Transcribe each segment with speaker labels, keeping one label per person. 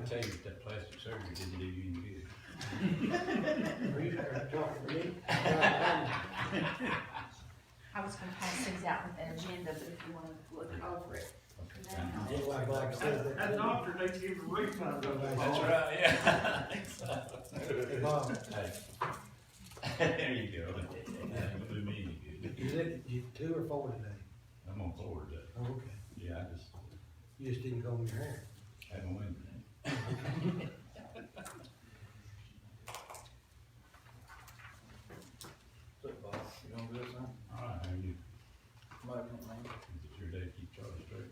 Speaker 1: tell you that plastic surgery didn't do you any good.
Speaker 2: Are you talking to me?
Speaker 3: I was gonna pass these out with an agenda, but if you wanna look over it.
Speaker 1: Okay.
Speaker 2: Just like Bob said,
Speaker 4: That doctor, they give a refund on that.
Speaker 1: That's right, yeah. I think so.
Speaker 2: Hey, Bob,
Speaker 1: Hey. There you go. That would do me any good.
Speaker 2: you 2 or 4 today?
Speaker 1: I'm on board that.
Speaker 2: Oh, okay.
Speaker 1: Yeah, I just
Speaker 2: You just didn't comb your hair.
Speaker 1: had my wind.
Speaker 5: So, Bob, you gonna do something?
Speaker 1: All right, how are you?
Speaker 5: Somebody come in?
Speaker 1: Is it your day to keep Charlie straight?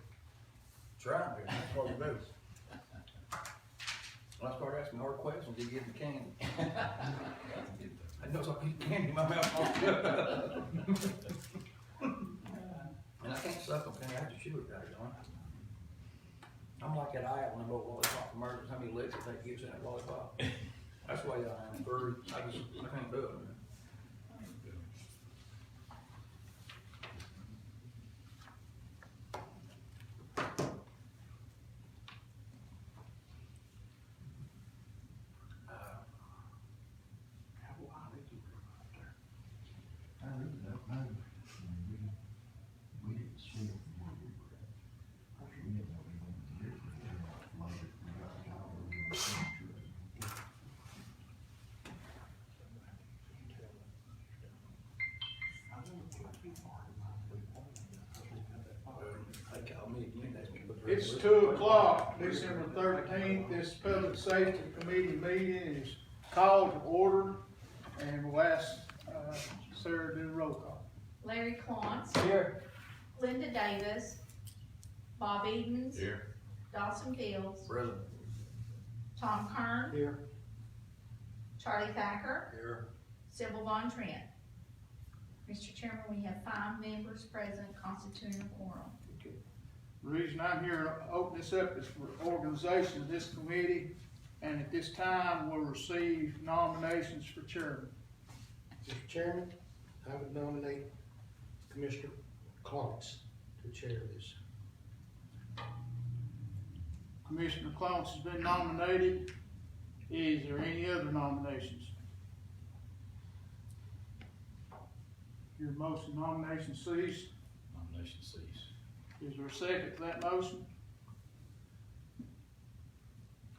Speaker 5: Try it, that's what we do. When I start asking hard questions, you give me candy. I know if I eat candy, my mouth won't shut. And I can't suck on candy, I have to chew it, right, don't I? I'm like that eye when I go lollipop commercials, how many licks it take gives in that lollipop. That's the way I am, I can't do it. They call me again, that's me.
Speaker 4: It's 2:00, December 13th. This Public Safety Committee meeting is called to order, and we'll ask Sarah to do the roll call.
Speaker 3: Larry Clontz,
Speaker 4: Here.
Speaker 3: Linda Davis, Bob Edens,
Speaker 1: Here.
Speaker 3: Dawson Fields,
Speaker 5: Present.
Speaker 3: Tom Kern,
Speaker 2: Here.
Speaker 3: Charlie Thacker,
Speaker 5: Here.
Speaker 3: Sybil Von Trent. Mr. Chairman, we have 5 members present constituting a quorum.
Speaker 4: The reason I'm here to open this up is for organization of this committee, and at this time, we'll receive nominations for chairman.
Speaker 2: Mr. Chairman, I would nominate Commissioner Clarks to chair this.
Speaker 4: Commissioner Clontz has been nominated. Is there any other nominations? Your motion, nomination ceased.
Speaker 1: Nomination cease.
Speaker 4: Is there a second to that motion?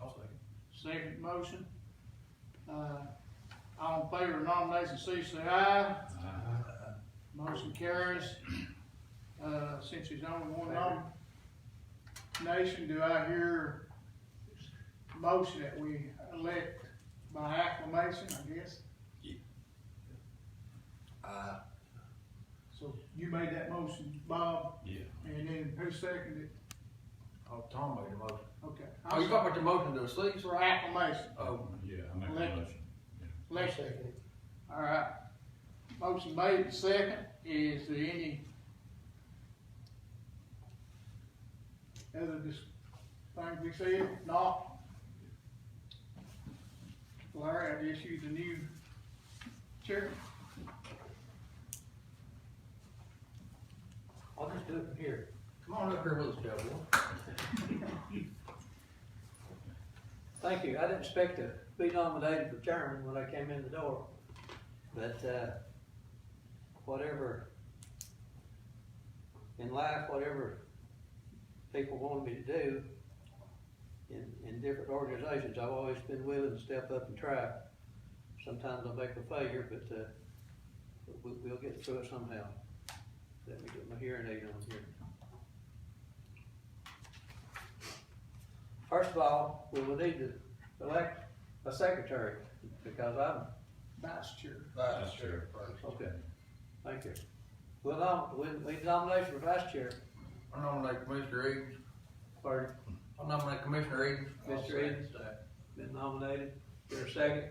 Speaker 5: I'll second.
Speaker 4: Second motion. All in favor of nomination cease, say aye. Motion carries. Since there's only one nomination, do I hear a motion that we elect by acclamation, I guess? So you made that motion, Bob,
Speaker 1: Yeah.
Speaker 4: and then who seconded it?
Speaker 5: Oh, Tom made a motion.
Speaker 4: Okay.
Speaker 5: Oh, you talking about the motion to cease?
Speaker 4: For acclamation.
Speaker 5: Oh,
Speaker 1: Yeah, I make a
Speaker 4: Elect-
Speaker 1: motion.
Speaker 2: I
Speaker 4: Election.
Speaker 2: second it.
Speaker 4: All right. Motion made and second. Is there any other thing we said? Not. Larry, I guess you're the new chairman.
Speaker 2: I'll just do it from here.
Speaker 5: come on up here with us, Joe.
Speaker 6: Thank you. I didn't expect to be nominated for chairman when I came in the door. But, whatever, in life, whatever people want me to do in different organizations, I've always been willing to step up and try. Sometimes I make a failure, but, we'll get through it somehow. Let me get my hearing aid on here. First of all, we will need to elect a secretary, because I'm,
Speaker 4: Vice chair.
Speaker 1: Vice chair.
Speaker 6: okay, thank you. We need nomination for vice chair.
Speaker 5: I nominate Commissioner Edens.
Speaker 6: Pardon,
Speaker 5: I nominate Commissioner Edens.
Speaker 6: Mr. Edens, been nominated. Is there a second?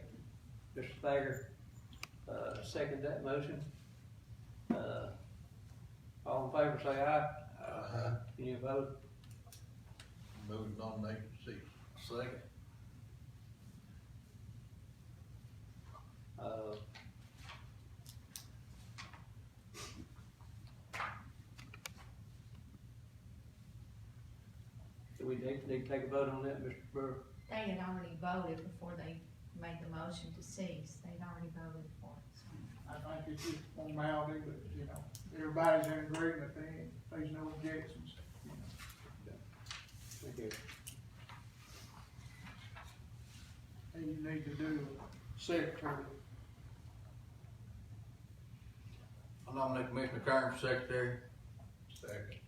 Speaker 6: Mr. Thacker, second that motion. All in favor, say aye. Any opposed?
Speaker 5: Move nomination cease. Second.
Speaker 6: Do we need to take a vote on that, Mr. Burr?
Speaker 3: They had already voted before they made the motion to cease, they'd already voted for it, so.
Speaker 4: I think it's just formality, but, you know, everybody's in agreement, there's no objections, you know.
Speaker 6: Thank you.
Speaker 4: And you need to do secretary.
Speaker 5: I nominate Commissioner Kern for secretary.
Speaker 1: Second.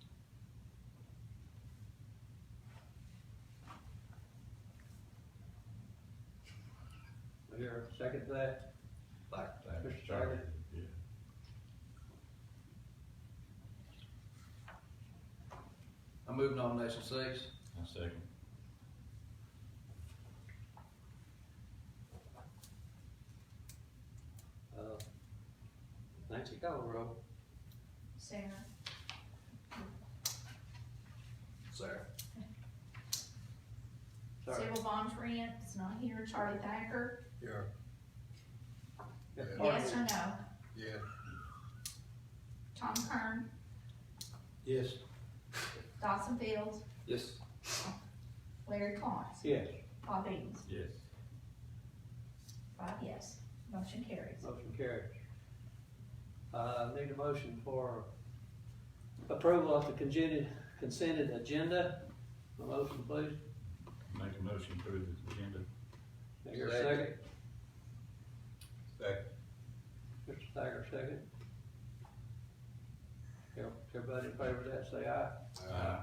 Speaker 6: We hear a second to that? Mr. Taggart?
Speaker 1: Yeah.
Speaker 5: I move nomination cease.
Speaker 1: I second.
Speaker 6: Nancy, call the roll.
Speaker 3: Sarah,
Speaker 5: Sarah.
Speaker 6: Sorry.
Speaker 3: Civil Bonds Rent is not here, Charlie Thacker,
Speaker 1: Yeah.
Speaker 3: yes or no?
Speaker 1: Yeah.
Speaker 3: Tom Kern,
Speaker 2: Yes.
Speaker 3: Dawson Fields,
Speaker 5: Yes.
Speaker 3: Larry Clarence,
Speaker 6: Yes,
Speaker 3: Bob Eads,
Speaker 1: Yes.
Speaker 3: 5 yes, motion carries.
Speaker 6: motion carries. Need a motion for approval of the consented agenda. A motion, please.
Speaker 1: Make a motion to approve the agenda.
Speaker 6: Can I hear a second?
Speaker 1: Second.
Speaker 6: Mr. Thacker, second. Everybody in favor of that, say aye.
Speaker 1: Aye.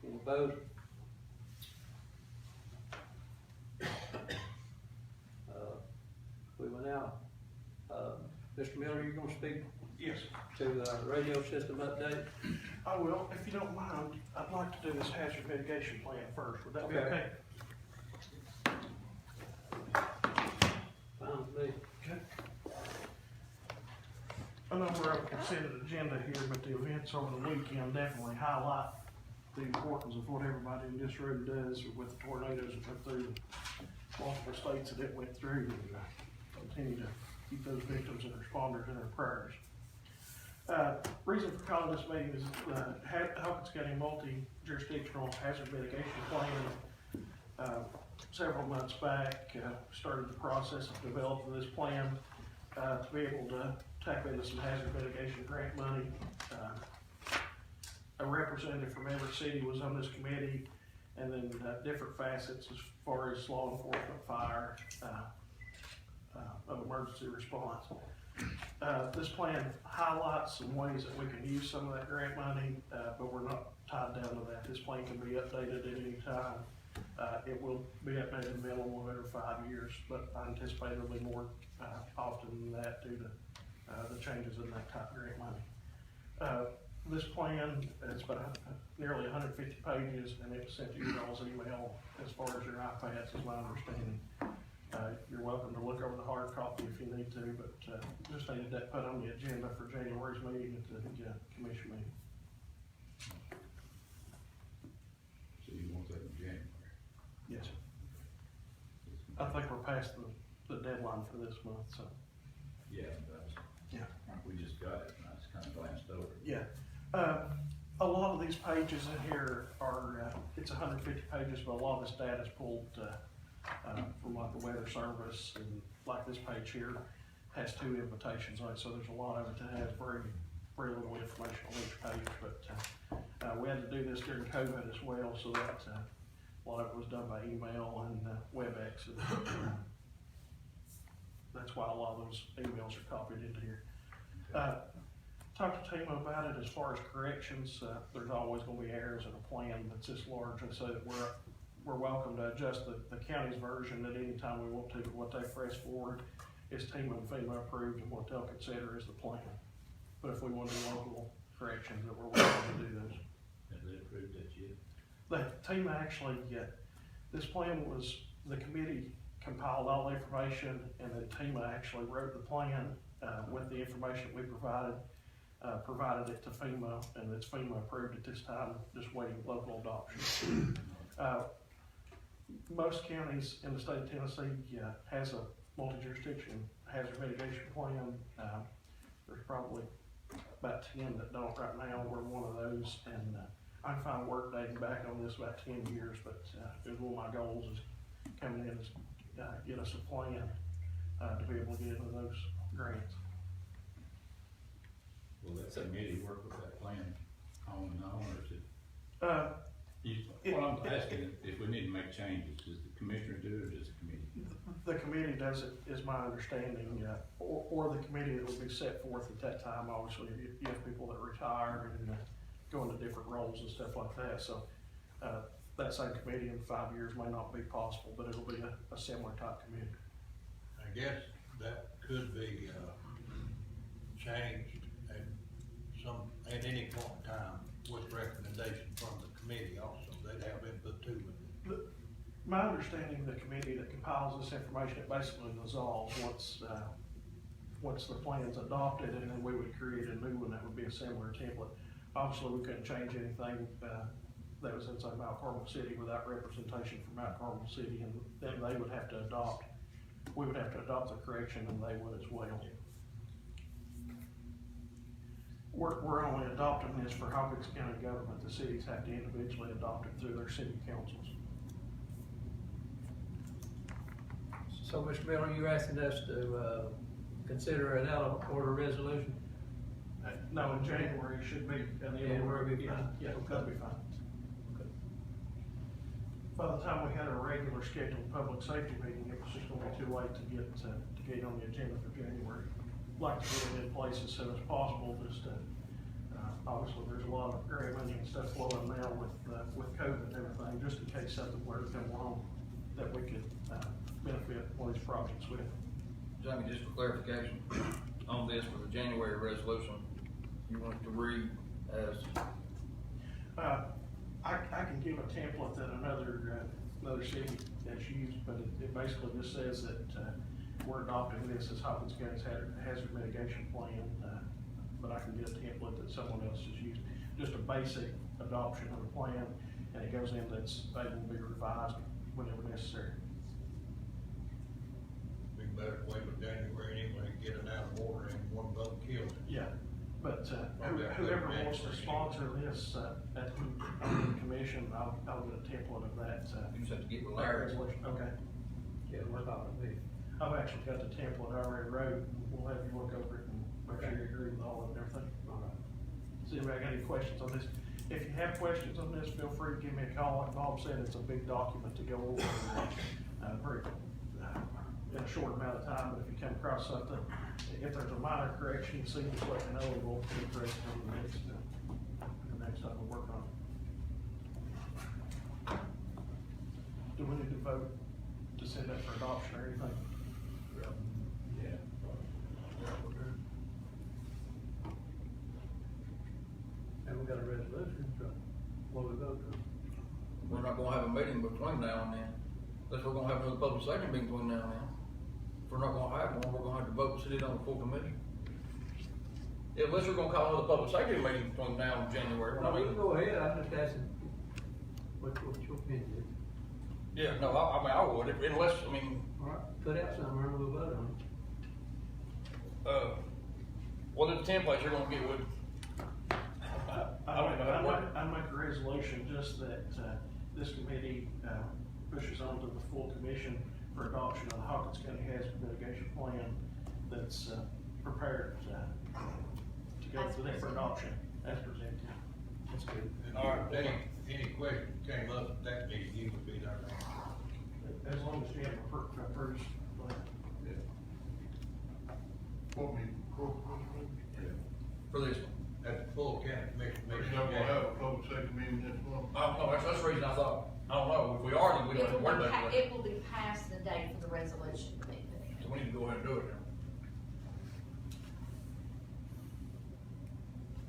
Speaker 6: Any opposed? We will now, Mr. Miller, you gonna speak
Speaker 7: Yes,
Speaker 6: to the radio system update?
Speaker 7: I will. If you don't mind, I'd like to do this hazard mitigation plan first. Would that be
Speaker 6: Okay.
Speaker 7: okay?
Speaker 6: Fine with me.
Speaker 7: Okay. I know we're on a consented agenda here, but the events over the weekend definitely highlight the importance of what everybody in this room does with the tornadoes that went through multiple states that it went through, and continue to keep those victims and responders in their prayers. Reason for calling this meeting is Hawkins County multi-jurisdictional hazard mitigation plan. Several months back, started the process of developing this plan to be able to tap into some hazard mitigation grant money. A representative from every city was on this committee, and then different facets as far as law enforcement, fire, of emergency response. This plan highlights some ways that we can use some of that grant money, but we're not tied down to that. This plan can be updated at any time. It will be updated minimum every 5 years, but I anticipate it'll be more often than that due to the changes in that type of grant money. This plan, it's about nearly 150 pages, and it was sent to you all's email as far as your iPads, is my understanding. You're welcome to look over the hard copy if you need to, but just needed that put on the agenda for January's meeting at the commission meeting.
Speaker 1: So you want that in January?
Speaker 7: Yes. I think we're past the deadline for this month, so.
Speaker 1: Yeah, that's.
Speaker 7: Yeah.
Speaker 1: We just got it, and I just kind of glanced over it.
Speaker 7: Yeah. A lot of these pages in here are, it's 150 pages, but a lot of this data is pulled from like the Weather Service, and like this page here has 2 invitations on it, so there's a lot of it that has very little information on each page, but we had to do this during COVID as well, so that a lot of it was done by email and WebEx, and that's why a lot of those emails are copied into here. Talked to Tima about it as far as corrections. There's always gonna be errors in a plan that's this large, and so that we're welcome to adjust the county's version at any time we want to, but what they press forward is Tima and FEMA approved, and what they'll consider is the plan. But if we want to do local corrections, that we're welcome to do those.
Speaker 1: Have they approved that yet?
Speaker 7: Tima actually, this plan was, the committee compiled all the information, and then Tima actually wrote the plan with the information we provided it to FEMA, and it's FEMA approved at this time, just waiting local adoption. Most counties in the state of Tennessee has a multi-jurisdiction hazard mitigation plan. There's probably about 10 that don't right now. We're one of those, and I can find work dating back on this about 10 years, but it was one of my goals is come in and, get us a plan, to be able to get into those grants.
Speaker 1: Will that committee work with that plan on and on, or is it? Well, I'm asking if we need to make changes, does the commissioner do it, or does the committee?
Speaker 7: The committee does it, is my understanding, or the committee that will be set forth at that time. Obviously, you have people that retire and go into different roles and stuff like that, so, that same committee in 5 years may not be possible, but it'll be a similar type committee.
Speaker 8: I guess that could be, changed at any point in time with recommendation from the committee also, they'd have input too.
Speaker 7: My understanding, the committee that compiles this information, it basically dissolves once the plan's adopted, and then we would create a new one that would be a similar template. Obviously, we couldn't change anything, that was inside Mount Carmel City without representation from Mount Carmel City, and then they would have to adopt, we would have to adopt the correction, and they would as well. We're only adopting this for Hawkins County government. The cities have to individually adopt it through their city councils.
Speaker 6: So, Mr. Miller, you're asking us to, consider an out of order resolution?
Speaker 7: No, in January, it should be,
Speaker 6: January would be fine.
Speaker 7: Yeah, that'll be fine. By the time we had a regular scheduled public safety meeting, it was just gonna be too late to get on the agenda for January. Like to get it in place as soon as possible, just obviously there's a lot of grant money and stuff flowing now with COVID and everything, just in case something were to come along that we could, benefit one of these projects with.
Speaker 5: Jamie, just for clarification, on this for the January resolution, you want it to read as,
Speaker 7: I can give a template that another city has used, but it basically just says that, we're adopting this as Hawkins County's hazard mitigation plan, but I can get a template that someone else has used. Just a basic adoption of the plan, and it goes in that's able to be revised whenever necessary.
Speaker 8: Be better to wait till January anyway, get it out of order and one vote kills it.
Speaker 7: Yeah, but, whoever wants to sponsor this, at the commission, I'll get a template of that,
Speaker 5: you just have to get with Larry.
Speaker 7: resolution. Okay.
Speaker 6: Yeah, what about me?
Speaker 7: I've actually got the template already wrote. We'll have you look over it and make sure you agree with all of it and everything.
Speaker 6: All right.
Speaker 7: See if I got any questions on this. If you have questions on this, feel free to give me a call. Like Bob said, it's a big document to go over in a short amount of time, but if you come across something, if there's a minor correction, just let me know, and we'll correct it on the next time we work on it. Do we need to vote to send that for adoption or anything?
Speaker 1: Yeah.
Speaker 6: And we got a resolution, so what we vote on?
Speaker 5: We're not gonna have a meeting between now and then, unless we're gonna have another public safety meeting between now and then. If we're not gonna have one, we're gonna have to vote to sit it on the full committee. Unless we're gonna call another public safety meeting between now and January.
Speaker 6: Well, we can go ahead, I'm just asking, what's your opinion?
Speaker 5: Yeah, no, I mean, I would, unless, I mean,
Speaker 6: All right, put out somewhere and we'll vote on it.
Speaker 5: what are the templates you're gonna get with?
Speaker 7: I make a resolution just that, this committee, pushes on to the full commission for adoption of the Hawkins County Hazard Mitigation Plan that's, prepared, to go through that for adoption as presented.
Speaker 6: That's good.
Speaker 8: And
Speaker 5: All right.
Speaker 8: any question came up at that meeting, you would be there.
Speaker 7: As long as Jim approves,
Speaker 5: For this one?
Speaker 8: At the full county commission meeting.
Speaker 9: a public safety meeting next month.
Speaker 5: Oh, no, that's the reason I thought, I don't know, if we are, then we don't have to worry about it.
Speaker 3: It will be past the date for the resolution to be put in.
Speaker 5: So we need to go ahead and do it now.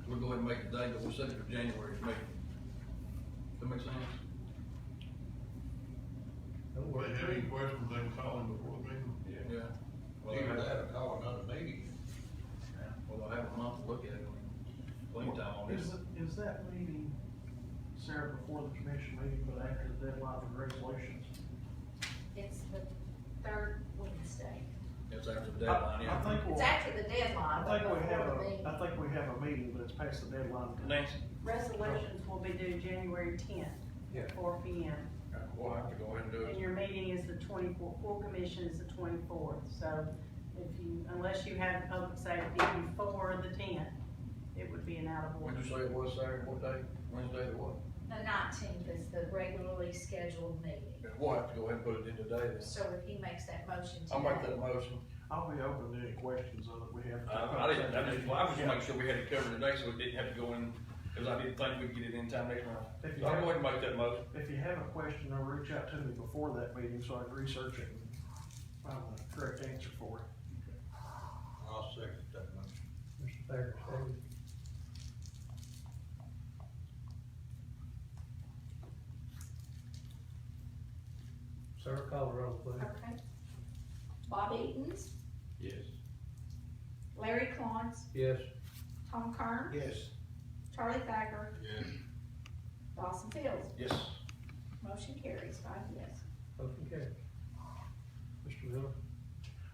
Speaker 5: We'll go ahead and make the date, but we'll set it for January's meeting. That make sense?
Speaker 6: Don't
Speaker 9: If
Speaker 6: worry.
Speaker 9: they have any questions, they can call him before the meeting.
Speaker 5: Yeah. Well,
Speaker 8: Either that or call another meeting.
Speaker 5: Well, I have a month to look at it, plenty of time on this.
Speaker 7: is that meeting, Sarah, before the commission meeting, but after the deadline for resolutions?
Speaker 3: It's the third Wednesday.
Speaker 5: It's after the deadline,
Speaker 7: I
Speaker 5: yeah.
Speaker 7: think
Speaker 3: It's
Speaker 7: we'll,
Speaker 3: after the deadline, but before the meeting.
Speaker 7: I think we have a meeting, but it's past the deadline.
Speaker 5: Nancy?
Speaker 10: Resolutions will be due January 10th,
Speaker 6: Yeah.
Speaker 10: 4 p.m.
Speaker 5: We'll have to go ahead and do
Speaker 10: And
Speaker 5: it.
Speaker 10: your meeting is the 24th, full commission is the 24th, so unless you have public safety before the 10th, it would be an out of order.
Speaker 5: What'd you say it was, Saturday, what day, Wednesday or what?
Speaker 3: The 19th is the regularly scheduled meeting.
Speaker 5: We'll have to go ahead and put it in today then.
Speaker 3: So if he makes that motion today.
Speaker 5: I'll make that motion.
Speaker 7: I'll be open to any questions that we have.
Speaker 5: I was just making sure we had it covered today, so it didn't have to go in, cause I didn't think we'd get it in time next month.
Speaker 7: If
Speaker 5: So
Speaker 7: you
Speaker 5: I'll
Speaker 7: have,
Speaker 5: go ahead and make that motion.
Speaker 7: if you have a question, or reach out to me before that meeting so I can research it and find the correct answer for it.
Speaker 8: I'll second that motion.
Speaker 6: Mr. Thacker, second. Sir, call the roll, please.
Speaker 3: Okay. Bob Eaton's,
Speaker 1: Yes.
Speaker 3: Larry Clontz,
Speaker 6: Yes.
Speaker 3: Tom Kern,
Speaker 2: Yes.
Speaker 3: Charlie Thacker,
Speaker 8: Yes.
Speaker 3: Dawson Fields.
Speaker 5: Yes.
Speaker 3: Motion carries 5 yes.
Speaker 6: Motion carries. Mr. Miller?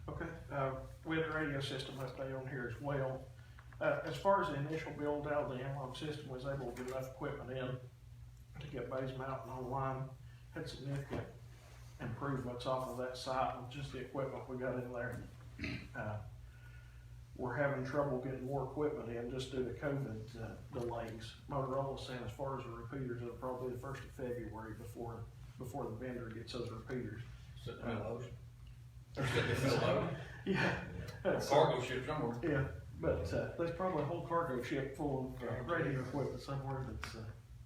Speaker 7: Okay, we had the radio system update on here as well. As far as the initial build out, the analog system was able to get enough equipment in to get Bays Mountain online. Had significant improvements off of that site with just the equipment we got in there. We're having trouble getting more equipment in just due to COVID delays. Motorola's saying as far as the repeaters, it'll probably be the 1st of February before the vendor gets those repeaters.
Speaker 5: Sit in the ocean. Or sit in the ocean.
Speaker 7: Yeah.
Speaker 5: Or cargo ship somewhere.
Speaker 7: Yeah, but there's probably a whole cargo ship full of radio equipment somewhere that's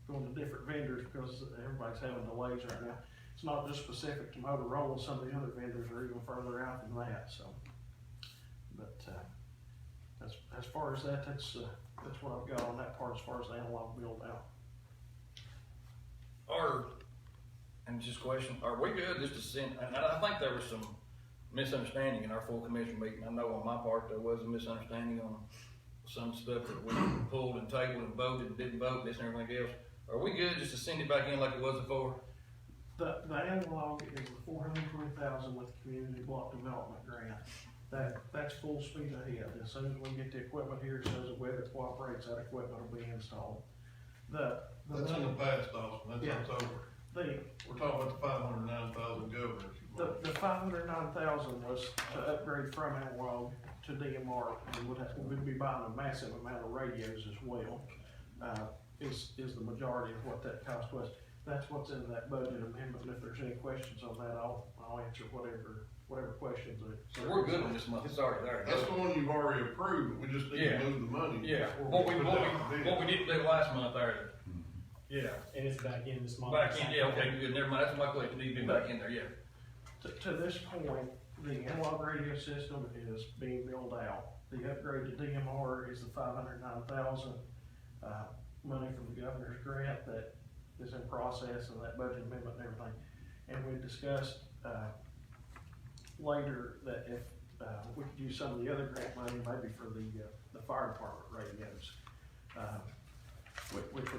Speaker 7: going to different vendors because everybody's having delays right now. It's not just specific to Motorola, some of the other vendors are even further out than that, so. But as far as that, that's what I've got on that part as far as the analog build out.
Speaker 5: And just a question, are we good just to send, and I think there was some misunderstanding in our full commission meeting. I know on my part, there was a misunderstanding on some stuff that we pulled and tabled and voted and didn't vote, this and everything else. Are we good just to send it back in like it was before?
Speaker 7: The analog is the $420,000 with the community block development grant. That's full speed ahead. As soon as we get the equipment here, as soon as the weather cooperates, that equipment will be installed.
Speaker 9: That's in the past, Dawson, that's over. We're talking about the 509,000 government.
Speaker 7: The 509,000 was to upgrade from analog to DMR, and we'd be buying a massive amount of radios as well. Is the majority of what that cost was. That's what's in that budget amendment, and if there's any questions on that, I'll answer whatever questions.
Speaker 5: So we're good on this month, it's already there.
Speaker 9: That's the one you've already approved, we just need to move the money.
Speaker 5: Yeah,
Speaker 9: before
Speaker 5: what we didn't do last month there.
Speaker 11: Yeah, and it's back in this month.
Speaker 5: Back in, yeah, okay, good, never mind, that's my question, need to be back in there, yeah.
Speaker 7: To this point, the analog radio system is being built out. The upgrade to DMR is the 509,000, money from the governor's grant that is in process and that budget amendment and everything. And we discussed, later that if, we could use some of the other grant money maybe for the fire department radios, which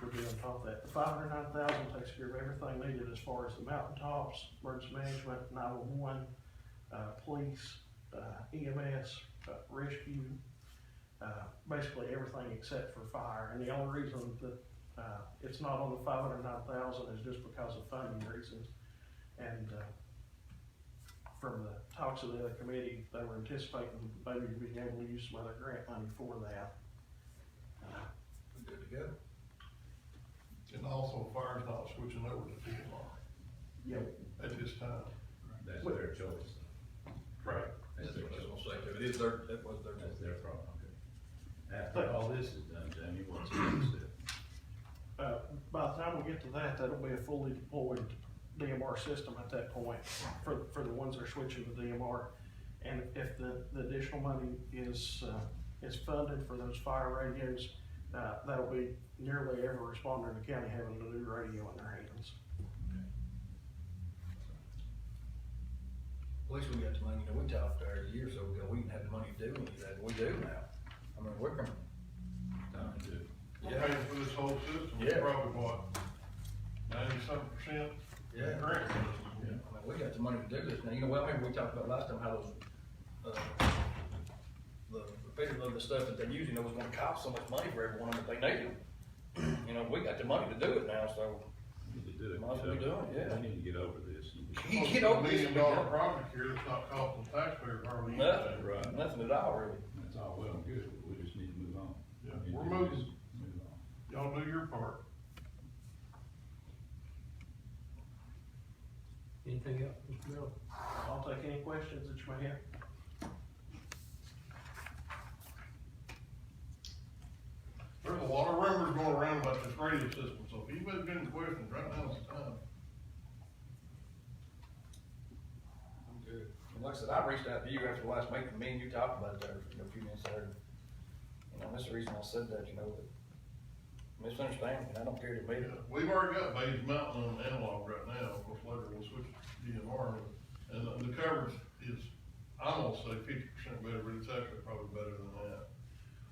Speaker 7: would be on top of that. The 509,000 takes care of everything needed as far as the mountaintops, emergency management, 911, police, EMS, rescue, basically everything except for fire. And the only reason that it's not on the 509,000 is just because of funding reasons. And from the talks of the other committee, they were anticipating maybe being able to use some other grant money for that.
Speaker 5: Good to go.
Speaker 9: And also fire's not switching over to DMR.
Speaker 7: Yep.
Speaker 9: At this time.
Speaker 1: That's their choice.
Speaker 9: Right.
Speaker 1: That's their
Speaker 5: That's what
Speaker 1: choice.
Speaker 5: I was gonna say, it is that was their.
Speaker 1: That's their problem, okay. After all this is done, Jamie, what's the next step?
Speaker 7: By the time we get to that, that'll be a fully deployed DMR system at that point for the ones that are switching to DMR. And if the additional money is funded for those fire radios, that'll be nearly every responder in the county having a new radio in their hands.
Speaker 5: At least we got the money, we talked there a year or so ago, we didn't have the money to do any of that, we do now. I mean, we're gonna.
Speaker 1: Time to.
Speaker 9: We're paying for this whole system,
Speaker 5: Yeah.
Speaker 9: probably what, 90-something%?
Speaker 5: Yeah.
Speaker 9: Grant.
Speaker 5: I mean, we got the money to do this now, you know, well, I remember we talked about last time how those, the repeaters of the stuff that they're using, it was gonna cost so much money for everyone that they needed. You know, we got the money to do it now, so
Speaker 1: We need to do it.
Speaker 5: Might as well be doing it, yeah.
Speaker 1: We need to get over this.
Speaker 5: You
Speaker 9: Well,
Speaker 5: get
Speaker 9: it's a
Speaker 5: over
Speaker 9: $1
Speaker 5: this.
Speaker 9: million project here that's not costing the taxpayer hardly anything.
Speaker 1: Right.
Speaker 5: Nothing at all, really.
Speaker 1: That's all well and good, but we just need to move on.
Speaker 9: Yeah,
Speaker 1: We need
Speaker 9: we're
Speaker 1: to
Speaker 9: moving.
Speaker 1: just Move on.
Speaker 9: Y'all do your part.
Speaker 6: Anything else, Mr. Miller?
Speaker 7: I'll take any questions that you may have.
Speaker 9: There's a lot of rumors going around about this radio system, so if anybody's got any questions, right now's the time.
Speaker 5: I'm good. And like I said, I reached out to you after the last meeting, me and you talked about it there, a few minutes there. You know, that's the reason I said that, you know, that misunderstanding, I don't care to admit it.
Speaker 9: Yeah, we've already got Bays Mountain on analog right now, of course later we'll switch to DNR, and the coverage is, I'm gonna say 50% better, but it's actually probably better than that.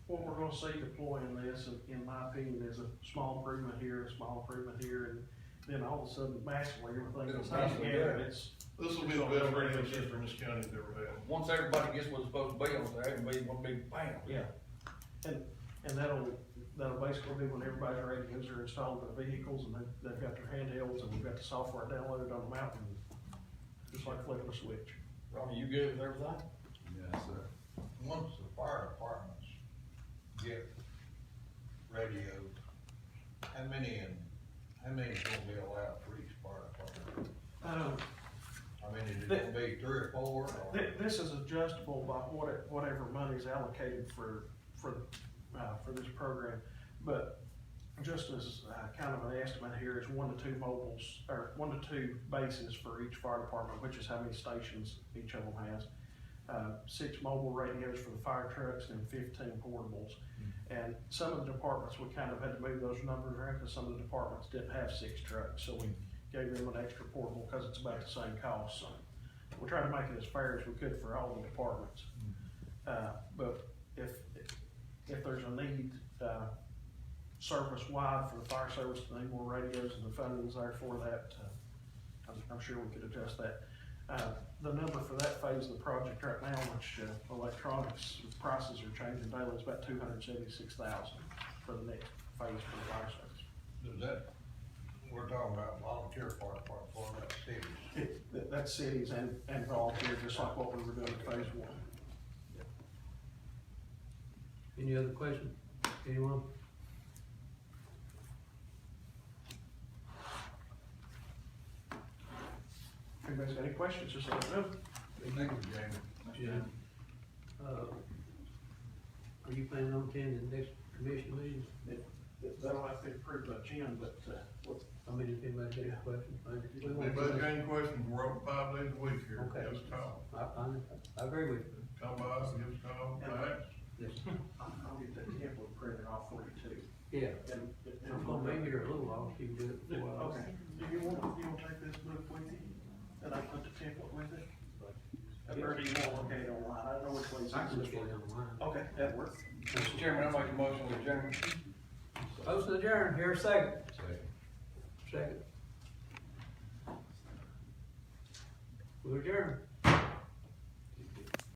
Speaker 7: What we're gonna see deploying this, in my opinion, is a small improvement here, a small improvement here, and then all of a sudden massively, everything
Speaker 5: It'll
Speaker 7: that's coming
Speaker 5: massively
Speaker 7: together,
Speaker 5: go.
Speaker 7: it's.
Speaker 9: This will be the best radio system this county's ever had.
Speaker 5: Once everybody gets what it's supposed to be on there, it'll be one big bam.
Speaker 7: Yeah, and that'll basically be when everybody's radios are installed in their vehicles, and they've got their handhelds, and we've got the software downloaded on the mountain, just like flipping a switch.
Speaker 5: Ronnie, you good with everything?
Speaker 1: Yes, sir.
Speaker 8: Once the fire departments get radios, how many is gonna be allowed for each fire department? I mean, is it gonna be 3 or 4 or?
Speaker 7: This is adjustable by whatever money's allocated for this program, but just as kind of an estimate here is 1 to 2 mobiles, or 1 to 2 bases for each fire department, which is how many stations each of them has. 6 mobile radios for the fire trucks and 15 portables. And some of the departments, we kind of had to move those numbers around because some of the departments didn't have 6 trucks, so we gave them an extra portable because it's about the same cost. So we tried to make it as fair as we could for all the departments. But if there's a need, service-wide for the fire service to need more radios and the funding's there for that, I'm sure we could adjust that. The number for that phase of the project right now, which electronics prices are changing daily, is about $276,000 for the next phase for the fire service.
Speaker 8: Does that, we're talking about volunteer fire department, what about cities?
Speaker 7: That's cities and volunteer, just like what we were doing in phase 1.
Speaker 6: Any other questions? Anyone?
Speaker 7: If anybody's got any questions, just let me know.
Speaker 8: Thank you, Jamie.
Speaker 6: Yeah. Are you planning on attending the next commission meeting?
Speaker 7: That'll have to be approved by Jim, but,
Speaker 6: I mean, if anybody's got any questions,
Speaker 9: If anybody's got any questions, we're open 5 days a week here,
Speaker 6: Okay.
Speaker 9: give us a call.
Speaker 6: I agree with you.
Speaker 9: Come by, give us a call, back.
Speaker 6: Yes.
Speaker 7: I'll get that template printed off for you too.
Speaker 6: Yeah,
Speaker 7: And
Speaker 6: I'm gonna be here a little while, so you can do it before I.
Speaker 7: Okay, do you want to take this book with you, and I put the template with it? Or do you want to look at it online, I don't know which way it's.
Speaker 6: I can look at it online.
Speaker 7: Okay, that works.
Speaker 5: Mr. Chairman, I make a motion to adjourn.
Speaker 6: Motion adjourned, here a second.
Speaker 1: Second.
Speaker 6: Second. We adjourn.